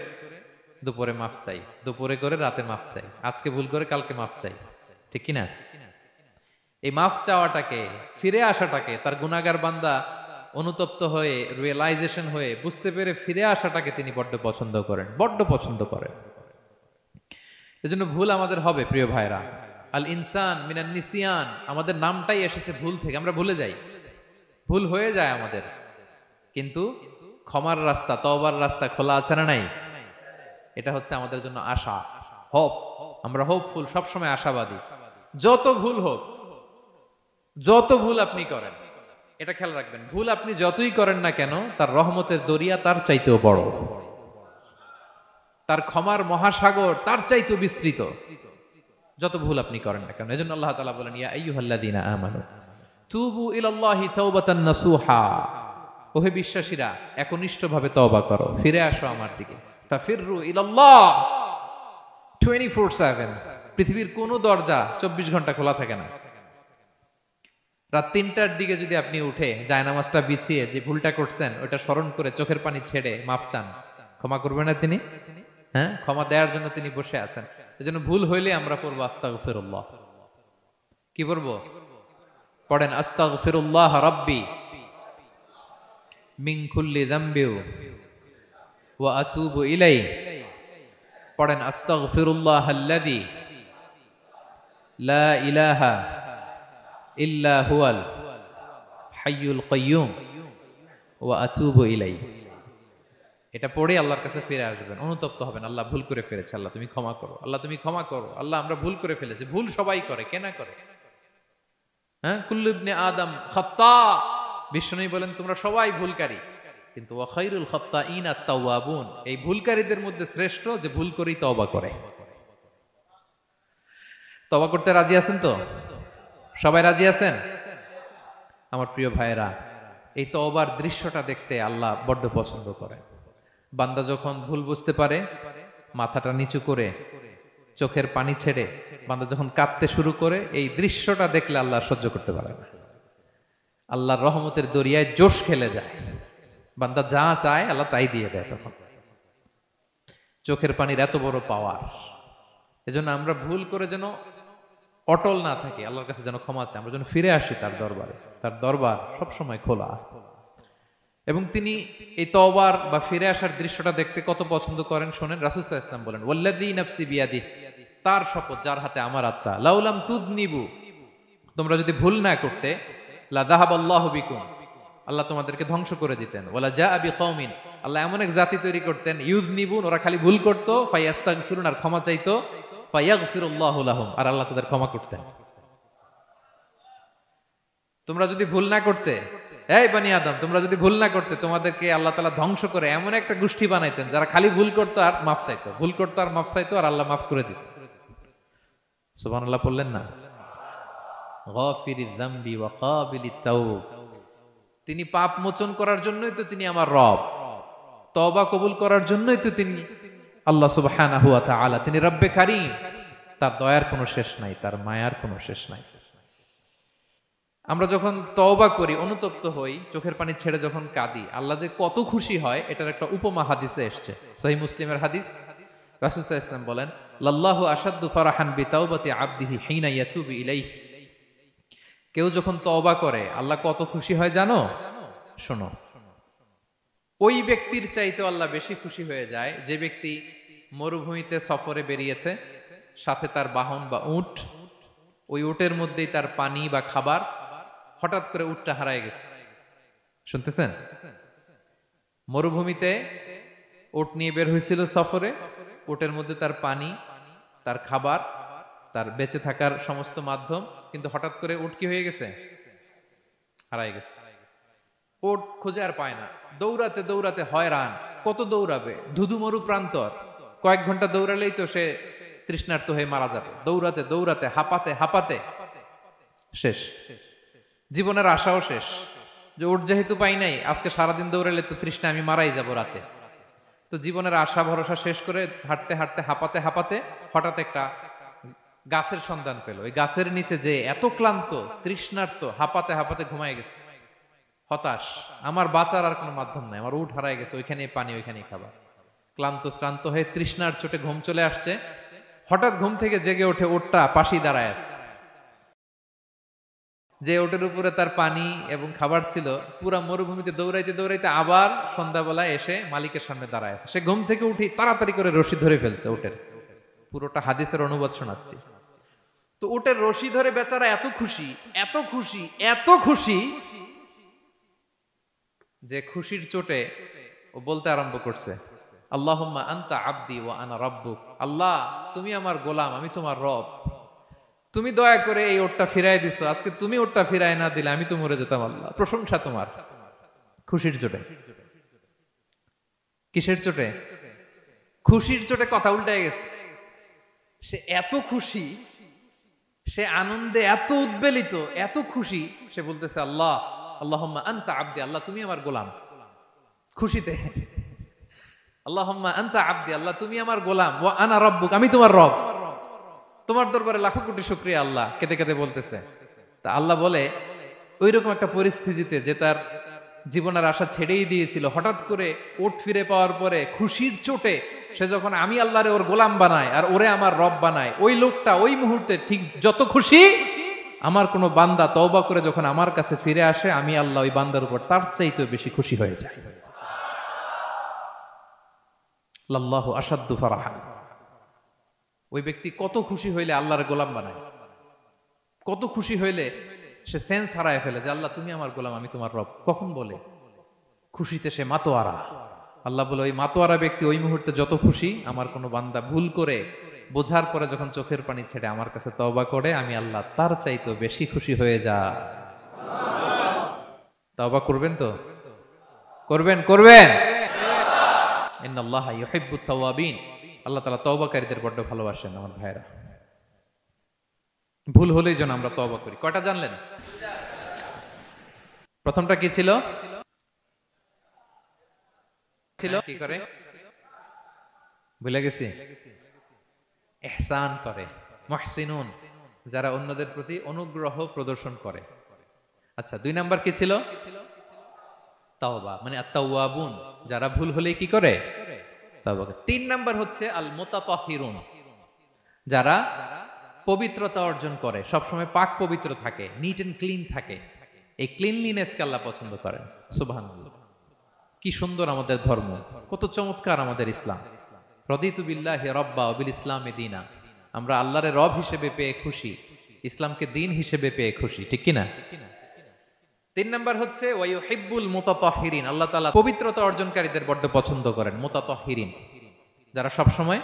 দুপুরে মাফ চাই, দুপুরে করে রাতে মাফ চাই, আজকে ভুল করে কালকে মাফ চাই, ঠিক কিনা? এই মাফ চাওয়াটাকে, ফিরে আসাটাকে, তার গুনাহগার বান্দা অনুতপ্ত হয়ে, রিয়েলাইজেশন হয়ে, বুঝতে পেরে ফিরে আসাটাকে তিনি বড্ড পছন্দ করেন, বড্ড পছন্দ করেন। এজন্য ভুল আমাদের হবে প্রিয় ভাইরা। আল ইনসান মিনান নিসিয়ান, আমাদের নামটাই এসেছে ভুল থেকে। আমরা ভুলে যাই, ভুল হয়ে যায় আমাদের, কিন্তু ক্ষমার রাস্তা, তওবার রাস্তা খোলা আছে না নাই? এটা হচ্ছে আমাদের জন্য আশা, হোপ। আমরা হোপফুল, সবসময় আশাবাদী। যত ভুল হোক, যত ভুল আপনি করেন, এটা খেয়াল রাখবেন, ভুল আপনি যতই করেন না কেন, তার রহমতের দরিয়া তার চাইতেও বড়, তার ক্ষমার মহাসাগর তার চাইতেও বিস্তৃত, যত ভুল আপনি করেন না কেন। এজন্য আল্লাহ তাআলা বলেন ইয়া আইয়ুহাল্লাযীনা আমানু তুবু ইলাল্লাহি তাওবাতান নাসুহা। ওহে বিশ্বাসীরা, একনিষ্ঠভাবে তওবা করো, ফিরে আসো আমার দিকে। ফাফিররু ইলাল্লাহ 24/7। পৃথিবীর কোনো দরজা 24 ঘন্টা খোলা থাকে না। রাত 3টার দিকে যদি আপনি উঠে জায়নামাজটা বিছিয়ে যে ভুলটা করছেন ওটা স্মরণ করে চোখের পানি ছেড়ে মাফ চান, ক্ষমা করবে না তিনি? হ্যাঁ, ক্ষমা দেওয়ার জন্য তিনি বসে আছেন। এজন্য ভুল হইলে আমরা পড়বো আস্তাগফিরুল্লাহ। কি পড়বো? পড়েন আস্তাগফিরুল্লাহ রাব্বি মিন কুল্লি যামবি ওয়া আতুবু ইলাইহি। পড়েন আস্তাগফিরুল্লাহাল্লাযী লা ইলাহা ইল্লা হুয়াল হাইয়ুল কাইয়্যুম ওয়া আতুবু ইলাইহি। এটা পড়ে আল্লাহর কাছে ফিরে আসবেন, অনুতপ্ত হবেন। আল্লাহ ভুল করে ফেলেছে, আল্লাহ তুমি ক্ষমা করো, আল্লাহ তুমি ক্ষমা করো, আল্লাহ আমরা ভুল করে ফেলেছি। ভুল সবাই করে, কে না করে? হ্যাঁ, কুল্লু ইবনে আদম খাত্তা। বিষ্ণু বলেন তোমরা সবাই ভুলকারী, কিন্তু ওয়া খায়রুল খাত্তাইনা আত-তাওয়াবুন। এই ভুলকারীদের মধ্যে শ্রেষ্ঠ যে ভুল করেই তওবা করে। তওবা করতে রাজি আছেন তো? সবাই রাজি আছেন? আমার প্রিয় ভাইয়েরা, এই তওবার দৃশ্যটা দেখতে আল্লাহ বড্ড পছন্দ করে। বান্দা যখন ভুল বুঝতে পারে, মাথাটা নিচু করে চোখের পানি ছেড়ে বান্দা যখন কাঁদতে শুরু করে, এই দৃশ্যটা দেখলে আল্লাহ সহ্য করতে পারে না। আল্লাহর রহমতের দরিয়ায় জোশ খেলে যায়, বান্দা যা চায় আল্লাহ তাই দিয়ে দেয়। তখন চোখের পানির এত বড় পাওয়ার। এজন্য আমরা ভুল করে যেন অটল না থাকি, আল্লাহর কাছে যেন ক্ষমা চাই, আমরা যেন ফিরে আসি তার দরবারে। তার দরবার সবসময় খোলা। এবং তিনি এই তওবার বা ফিরে আসার দৃশ্যটা দেখতে কত পছন্দ করেন শোনেন। রাসূল সাল্লাল্লাহু আলাইহি ওয়াসাল্লাম বলেন, ওয়াল্লাযী নাফসি বিয়াদিহি, তার শপথ যার হাতে আমার আত্মা, লাউলাম তুযনিবু, তোমরা যদি ভুল না করতে, লা যাহাবাল্লাহু বিকুম, আল্লাহ তোমাদেরকে ধ্বংস করে দিতেন, ওয়ালা জাআ বিকওমিন, আল্লাহ এমন এক জাতি তৈরি করতেন, ইউযনিবুন, ওরা খালি ভুল করত, ফায়াস্তাগফিরুন, আর ক্ষমা চাইতো, ফায়াগফিরুল্লাহু লাহুম, আর আল্লাহ তাদের ক্ষমা করতেন। তোমরা যদি ভুল না করতে, এই বনি আদম, তোমরা যদি ভুল না করতে, তোমাদেরকে আল্লাহ তাআলা ধ্বংস করে এমন একটা গোষ্ঠী বানাইতেন যারা খালি ভুল করতো আর মাফ চাইতো, ভুল করতো আর মাফ চাইতো, আর আল্লাহ মাফ করে দিত। সুবহানাল্লাহ পড়লেন না? গাফিরিয যামবি ওয়া কাবিলিত তাওব, তিনি পাপ মোচন করার জন্যই তো তিনি আমার রব, তওবা কবুল করার জন্যই তো তিনি আল্লাহ সুবহানাহু ওয়া তাআলা, তিনি রব্বে কারীম, তার দয়ার কোনো শেষ নাই, তার মায়ার কোনো শেষ নাই। আমরা যখন তওবা করি, অনুতপ্ত হই, চোখের পানি ছেড়ে যখন কাঁদি, আল্লাহ যে কত খুশি হয় এটার একটা উপমা হাদিসে এসেছে, সহিহ মুসলিমের হাদিস। রাসূল সাল্লাল্লাহু আলাইহি ওয়াসাল্লাম বলেন, লাল্লাহু আশাদ্দু ফারাহান বিতাওবাতি আবদিহি হিনা ইয়াতুবু ইলাইহি, কেউ যখন তওবা করে আল্লাহ কত খুশি হয় জানো? শোনো, ওই ব্যক্তির চাইতে আল্লাহ বেশি খুশি হয়ে যায় যে ব্যক্তি মরুভূমিতে সফরে বেরিয়েছে, সাথে তার বাহন বা উট, ওই উটের মধ্যেই তার পানি বা খাবার, হঠাৎ করে উটটা হারায় গেছে। শুনতেছেন? মরুভূমিতে উট নিয়ে বের হয়েছিল সফরে, উটের মধ্যে তার পানি, তার খাবার, তার বেঁচে থাকার সমস্ত মাধ্যম, কিন্তু হঠাৎ করে উট কি হয়ে গেছে? হারায় গেছে। উট খুঁজে আর পায় না, দৌড়াতে দৌড়াতে হয়রান, কত দৌড়াবে, ধুধু মরু প্রান্তর, কয়েক ঘন্টা দৌড়ালেই তো সে তৃষ্ণার্ত হয়ে মারা যাবে। দৌড়াতে দৌড়াতে হাঁপাতে হাঁপাতে শেষ, জীবনের আশাও শেষ, যে উট যেহেতু পাই নাই, আজকে সারাদিন দৌড়ালে তো তৃষ্ণা আমি মারাই যাব রাতে। তো জীবনের আশা ভরসা শেষ করে হাঁটতে হাঁটতে হাঁপাতে হাঁপাতে হঠাৎ একটা গাছের সন্ধান পেল। ওই গাছের নিচে যে এত ক্লান্ত, তৃষ্ণার্ত, হাঁপাতে হাঁপাতে ঘুমায় গেছে, হতাশ, আমার বাঁচার আর কোনো মাধ্যম নাই, আমার উট হারায় গেছে, ওইখানেই পানি, ওইখানেই খাবার। ক্লান্ত শ্রান্ত হয়ে তৃষ্ণার চোটে ঘুম চলে আসছে, হঠাৎ ঘুম থেকে জেগে ওঠে, উটটা পাশেই দাঁড়ায় আছে। যে ওটের উপরে তার পানি এবং খাবার ছিল, পুরা মরুভূমিতে দৌড়াইতে দৌড়াইতে আবার সন্ধ্যাবেলায় এসে মালিকের সামনে দাঁড়ায় আছে। সে ঘুম থেকে উঠি তাড়াতাড়ি করে রশি ধরে ফেলছে উটের। পুরোটা হাদিসের অনুবাদ শোনাচ্ছি। তো উটের রশি ধরে বেচারা এত খুশি, এত খুশি, এত খুশি, যে খুশির চোটে ও বলতে আরম্ভ করছে, আল্লাহুম্মা আনতা আবদি ওয়া আনা রাব্বুক, আল্লাহ তুমি আমার গোলাম, আমি তোমার রব, তুমি দয়া করে এই ওটটা ফিরাই দিছো, আজকে তুমি ওটটা ফিরাই না দিলে আমি তো মরে যেতাম, আল্লাহ প্রশংসা তোমার। খুশির চোটে। কিসের চোটে? খুশির চোটে কথা উল্টায় গেছে। সে এত খুশি, সে আনন্দে এত উদ্বেলিত, এত খুশি, সে বলতেছে আল্লাহ, আল্লাহুম্মা আনতা আবদি, আল্লাহ তুমি আমার গোলাম। খুশিতে আল্লাহুম্মা আনতা আবদি, আল্লাহ তুমি আমার গোলাম, ওয়া আনা রাব্বুক, আমি তোমার রব, তোমার দরবারে লাখো কোটি শুকরিয়া, আল্লাহ কেঁদে কেঁদে বলতেছে। তা আল্লাহ বলে, ওইরকম একটা পরিস্থিতিতে যে তার জীবনের আশা ছেড়েই দিয়েছিল, হঠাৎ করে ওট ফিরে পাওয়ার পরে খুশির চোটে সে যখন আমি আল্লাহরে ওর গোলাম বানায় আর ওরে আমার রব বানায়, ওই লোকটা ওই মুহূর্তে ঠিক যত খুশি, আমার কোনো বান্দা তওবা করে যখন আমার কাছে ফিরে আসে, আমি আল্লাহ ওই বান্দার উপর তার চাইতে বেশি খুশি হয়ে যায়। লাল্লাহু আশাদ্দু ফারাহান। ওই ব্যক্তি কত খুশি হইলে আল্লাহর গোলাম বানায়, কত খুশি হইলে সে সেন্স হারায় ফেলে যে আল্লাহ তুমি আমার গোলাম, আমি তোমার রব। কখন বলে? খুশিতে সে মাতোয়ারা। আল্লাহ বলে, ওই মাতোয়ারা ব্যক্তি ওই মুহূর্তে যত খুশি, আমার কোনো বান্দা ভুল করে বোঝার পরে যখন চোখের পানি ছেড়ে আমার কাছে তওবা করে, আমি আল্লাহ তার চাইতে বেশি খুশি হয়ে যায়। তওবা করবেন তো? করবেন, করবেন। ইন্নাল্লাহা ইউহিব্বুত তাওয়াবিন, আল্লাহ তাআলা তওবাকারীদের বড় ভালোবাসেন। আমার ভাইরা, ভুল হলেই যেন আমরা তওবা করি। কয়টা জানলেন? প্রথমটা কি ছিল? কি করে? ভুলে গেছি। ইহসান করে, মুহসিনুন, যারা অন্যদের প্রতি অনুগ্রহ প্রদর্শন করে। আচ্ছা, 2 নাম্বার কি ছিল? তাওবা, মানে আত-তাওয়াবুন, যারা ভুল হলেই কি করে? তাওবা করে। 3 নাম্বার হচ্ছে আল মুতাতাহিরুন, যারা পবিত্রতা অর্জন করে, সবসময় পাক পবিত্র থাকে, নিট এন্ড ক্লিন থাকে। এই ক্লিনলিনেসকে আল্লাহ পছন্দ করেন। সুবহানাল্লাহ। কি সুন্দর আমাদের ধর্ম, কত চমৎকার আমাদের ইসলাম। রদিতু বিল্লাহি রাব্বা ওয়া বিল ইসলামি দীনা, আমরা আল্লাহরে রব হিসেবে পেয়ে খুশি, ইসলামকে দিন হিসেবে পেয়ে খুশি, ঠিক কি না? 3 নাম্বার হচ্ছে ওয়া ইউহিব্বুল মুতাতাহহিরিন, আল্লাহ তাআলা পবিত্রতা অর্জনকারীদের বড্ড পছন্দ করেন। মুতাতাহহিরিন, যারা সব সময়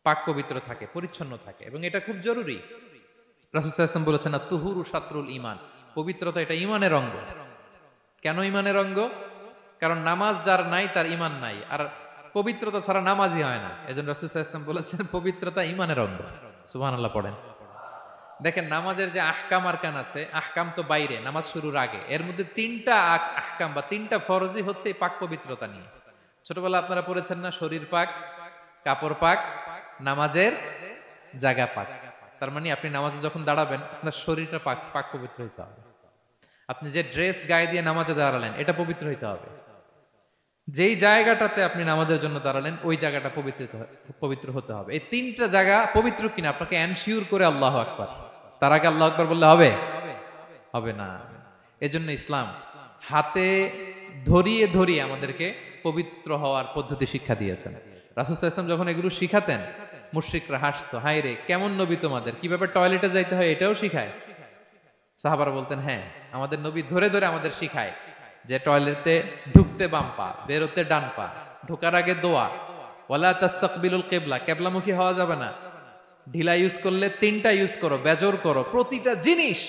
পাক পবিত্র থাকে, পরিচ্ছন্ন থাকে, এবং এটা খুব জরুরি। রাসূল সাল্লাল্লাহু আলাইহি ওয়াসাল্লাম বলেছেন না, তুহুরু শাতরুল ঈমান, পবিত্রতা এটা ঈমানের অঙ্গ। কেন ঈমানের অঙ্গ? কারণ নামাজ যার নাই তার ঈমান নাই, আর পবিত্রতা ছাড়া নামাজই হয় না। এজন্য রাসূল সাল্লাল্লাহু আলাইহি ওয়াসাল্লাম বলেছেন পবিত্রতা ঈমানের অঙ্গ। সুবহানাল্লাহ পড়েন। দেখেন নামাজের যে আহকাম আরকান আছে, আহকাম তো বাইরে, নামাজ শুরুর আগে, এর মধ্যে 3টা আহকাম বা 3টা ফরজই হচ্ছে এই পাক পবিত্রতা নিয়ে। ছোটবেলা আপনারা পড়েছেন না, শরীর পাক, কাপড় পাক, নামাজের জায়গা পাক। তার মানে আপনি নামাজে যখন দাঁড়াবেন আপনার শরীরটা পাক পাক পবিত্র হইতে হবে। আপনি যে ড্রেস গায়ে দিয়ে নামাজে দাঁড়ালেন এটা পবিত্র হইতে হবে। যেই জায়গাটাতে আপনি নামাজের জন্য দাঁড়ালেন ওই জায়গাটা পবিত্র হতে হবে। এই 3টা জায়গা পবিত্র কিনা আপনাকে এনশিওর করে আল্লাহু আকবার, তার আগে আল্লাহু আকবার বললে হবে? হবে না। এজন্য ইসলাম হাতে ধরিয়ে ধরিয়ে আমাদেরকে পবিত্র হওয়ার পদ্ধতি শিক্ষা দিয়েছেন। রাসূল সাল্লাল্লাহু আলাইহি ওয়াসাল্লাম যখন এগুলো শিখাতেন মুশরিকরা হাসতো, হায় রে কেমন নবী তোমাদের, কিভাবে টয়লেটে যাইতে হয় এটাও শিখায়। সাহাবারা বলতেন হ্যাঁ, আমাদের নবী ধরে ধরে আমাদের শিখায় যে টয়লেটে ঢুকতে বাম পা, বেরোতে ডান পা, ঢোকার আগে দোয়া, ওয়ালা তাস্তাকবিলুল কিবলা, কিবলামুখী হওয়া যাবে না, ঢিলা ইউজ করলে 3টা ইউজ করো, বেজর করো, প্রতিটা জিনিস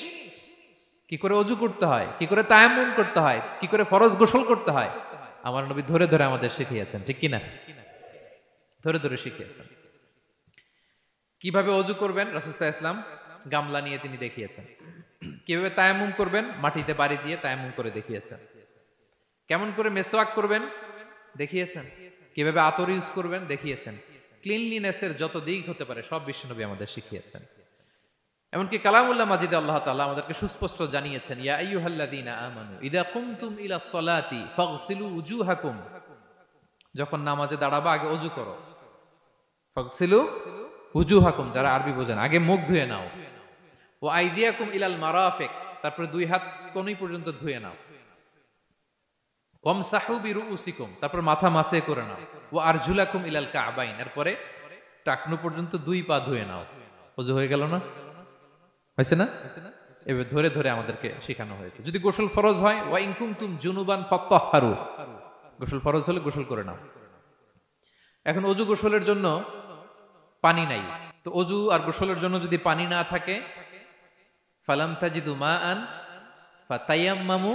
কি করে ওযু করতে হয়, কি করে তায়াম্মুম করতে হয়, কি করে ফরজ গোসল করতে হয়, আমার নবী ধরে ধরে আমাদের শিখিয়েছেন, ঠিক কি না? ধরে ধরে শিখিয়েছেন। কিভাবে ওযু করবেন রাসূল সাল্লাল্লাহু আলাইহি ওয়াসাল্লাম গামলা নিয়ে তিনি দেখিয়েছেন। কিভাবে তায়াম্মুম করবেন মাটিতে বাড়ি দিয়ে তায়াম্মুম করে দেখিয়েছেন। কেমন করে মেসওয়াক করবেন দেখিয়েছেন। কিভাবে আতর ইউজ করবেন দেখিয়েছেন। ক্লিনলিনেসের যত দিক হতে পারে সব বিশ্বনবী আমাদের শিখিয়েছেন। এমনকি কালামুল্লাহ মাজিদে আল্লাহ তাআলা আমাদেরকে সুস্পষ্ট জানিয়েছেন, ইয়া আইয়ুহাল্লাযীনা আমানু ইযা কুমতুম ইলা সলাতি ফাগসিলু উজুহাকুম, যখন নামাজে দাঁড়াবা আগে ওযু করো। ফাগসিলু উজুহাকুম, যারা আরবি বোঝেন আগে মুখ ধুয়ে নাও। ওয়া আইদিয়াকুম ইলাল মারাফিক, তারপরে 2 হাত কোণই পর্যন্ত ধুয়ে নাও। ওয়ামসাহু বিরুউসিকুম, তারপর মাথা মাসে করে নাও। ওয়া আরজুলাকুম ইলাল কাবাইন, এরপরে টাকনু পর্যন্ত 2 পা ধুয়ে নাও। ওযু হয়ে গেল না? হয়েছে না? এভাবে ধরে ধরে আমাদেরকে শেখানো হয়েছে। যদি গোসল ফরজ হয়, ওয়া ইন কুনতুম জুনুবান ফাত্তাহহারু, গোসল ফরজ হলে গোসল করে নাও। এখন ওযু গোসলের জন্য পানি নাই, তো ওযু আর গোসলের জন্য যদি পানি না থাকে, ফালাম তাজিদু মাআন ফাতায়াম্মামু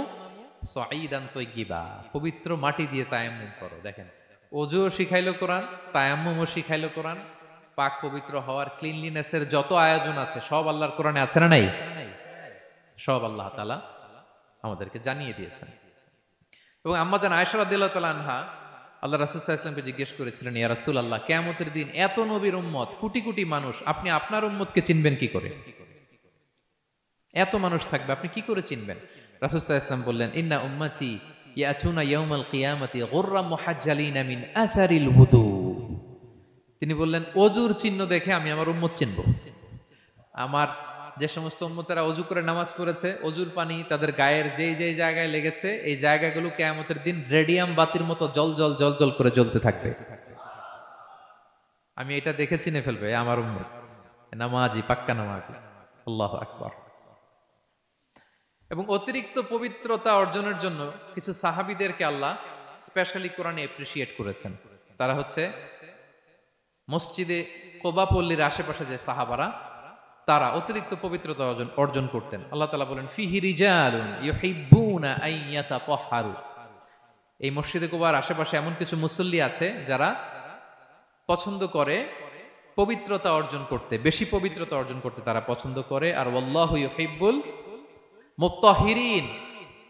সাঈদান তাইয়্যিবা, পবিত্র মাটি দিয়ে তায়াম্মুম করো। দেখেন ওযুও শিখাইলো কোরআন, তায়াম্মুমও শিখাইলো কোরআন। পাক পবিত্র হওয়ার ক্লিনলিনেসের যত আয়োজন আছে সব আল্লাহর কোরআনে আছে না নাই? সব আল্লাহ তাআলা আমাদেরকে জানিয়ে দিয়েছেন। এবং আম্মা জান আয়েশা রাদিয়াল্লাহু তাআলা আনহা আল্লাহ রাসূল সাল্লাল্লাহু আলাইহি ওয়াসাল্লামকে জিজ্ঞেস করেছিলেন, ইয়া রাসূলুল্লাহ, কিয়ামতের দিন এত নবীর উম্মত, কোটি কোটি মানুষ, আপনি আপনার উম্মতকে চিনবেন কি করে? এত মানুষ থাকবে, আপনি কি করে চিনবেন? রাসূল সাল্লাল্লাহু আলাইহি ওয়াসাল্লাম বললেন, ইন্না উম্মতি ইয়াতুনা ইয়াউমাল কিয়ামাতি গুররাম মুহাজ্জালিনা মিন আসারিল wudu। তিনি বললেন ওযুর চিহ্ন দেখে আমি আমার উম্মত চিনব। আমার যে সমস্ত উম্মতেরা ওযু করে নামাজ পড়েছে, ওযুর পানি তাদের গায়ের যেই যেই জায়গায় লেগেছে এই জায়গাগুলো কিয়ামতের দিন রেডিয়াম বাতির মতো জল জল জল জল করে জ্বলতে থাকবে। আমি এটা দেখে চিনে ফেলবে আমার উম্মত, নামাজি, পাক্কা নামাজি। আল্লাহু আকবার। এবং অতিরিক্ত পবিত্রতা অর্জনের জন্য কিছু সাহাবীদেরকে আল্লাহ স্পেশালি কোরআনে অ্যাপ্রিশিয়েট করেছেন। তারা হচ্ছে মসজিদে কোবা পল্লীর আশেপাশে যে সাহাবারা, তারা অতিরিক্ত পবিত্রতা অর্জন করতেন। আল্লাহ তাআলা বলেন, ফিহি রিজালুন ইউহিব্বুনা আন ইয়াতাতাহহারু, এই মসজিদে কোবার আশেপাশে এমন কিছু মুসল্লি আছে যারা পছন্দ করে পবিত্রতা অর্জন করতে, বেশি পবিত্রতা অর্জন করতে তারা পছন্দ করে। আর ওয়াল্লাহু ইউহিব্বুল মুত্তাহিরিন,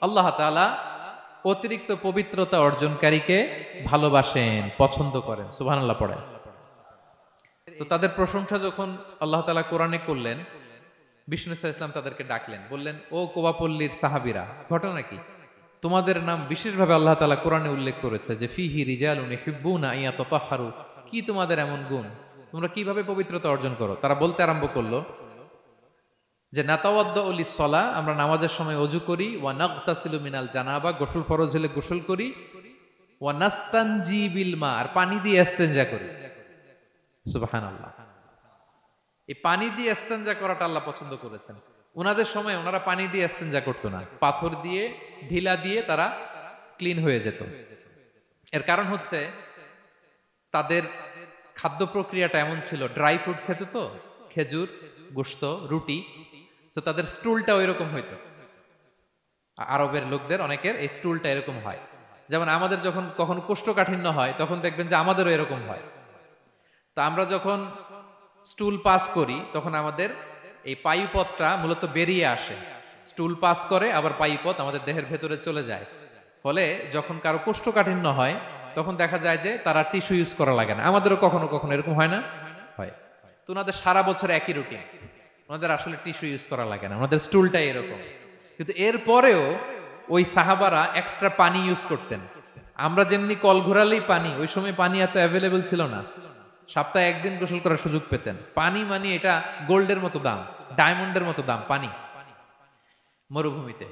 আল্লাহ তাআলা অতিরিক্ত পবিত্রতা অর্জনকারীকে ভালোবাসেন, পছন্দ করেন। সুবহানাল্লাহ পড়েন। তো তাদের প্রশংসা যখন আল্লাহ তাআলা কোরআনে করলেন, বিষ্ণু সাল্লাল্লাহু আলাইহি ওয়াসাল্লাম তাদেরকে ডাকলেন, বললেন, ও কোবাপল্লীর সাহাবীরা, ঘটনা কি? তোমাদের নাম বিশেষভাবে আল্লাহ তাআলা কোরআনে উল্লেখ করেছে যে ফিহি রিজালুন ইউহিব্বুনা আন ইয়াতাতাহহারু, কি তোমাদের এমন গুণ, তোমরা কিভাবে পবিত্রতা অর্জন করো? তারা বলতে আরম্ভ করলো যে নাতাওয়াদ্দাউ লিস-সালা, আমরা নামাজের সময় ওযু করি, ওয়া নাগতাসিলু মিনাল জানাবা, গোসল ফরজ হলে গোসল করি, ওয়া নাস্তানজি বিল মা, আর পানি দিয়ে ইস্তেনজা করি। সুবহানাল্লাহ। এই পানি দিয়ে ইস্তেনজা করাটা আল্লাহ পছন্দ করেছেন। ওনাদের সময় ওনারা পানি দিয়ে ইস্তেনজা করতো না, পাথর দিয়ে ঢিলা দিয়ে তারা ক্লিন হয়ে যেত। এর কারণ হচ্ছে তাদের খাদ্য প্রক্রিয়াটা এমন ছিল, ড্রাই ফ্রুট খেত তো, খেজুর, গোশত, রুটি, তো তাদের স্টুলটা ওইরকম হইতো। আরবের লোকদের অনেকের এই স্টুলটা এরকম হয়। যেমন আমাদের যখন কখনো কোষ্ঠকাঠিন্য হয় তখন দেখবেন যে আমাদেরও এরকম হয়। তো আমরা যখন স্টুল পাস করি তখন আমাদের এই পায়ুপথটা মূলত বেরিয়ে আসে, স্টুল পাস করে আবার পায়ুপথ আমাদের দেহের ভেতরে চলে যায়। ফলে যখন কারো কোষ্ঠকাঠিন্য হয় তখন দেখা যায় যে তারা টিস্যু ইউজ করা লাগে না। আমাদেরও কখনো কখনো এরকম হয় না? হয়। তো ওনাদের সারা বছর একই রুটিন, ওনাদের আসলে টিস্যু ইউজ করা লাগে না, ওনাদের স্টুলটাই এরকম। কিন্তু এরপরেও ওই সাহাবারা এক্সট্রা পানি ইউজ করতেন। আমরা যেমনি কল ঘোরালেই পানি, ওই সময় পানি এত অ্যাভেলেবল ছিল না, সপ্তাহে একদিন গোসল করার সুযোগ পেতেন। পানি মানে এটা গোল্ডের মতো দাম, ডায়মন্ডের মতো দাম পানি মরুভূমিতে।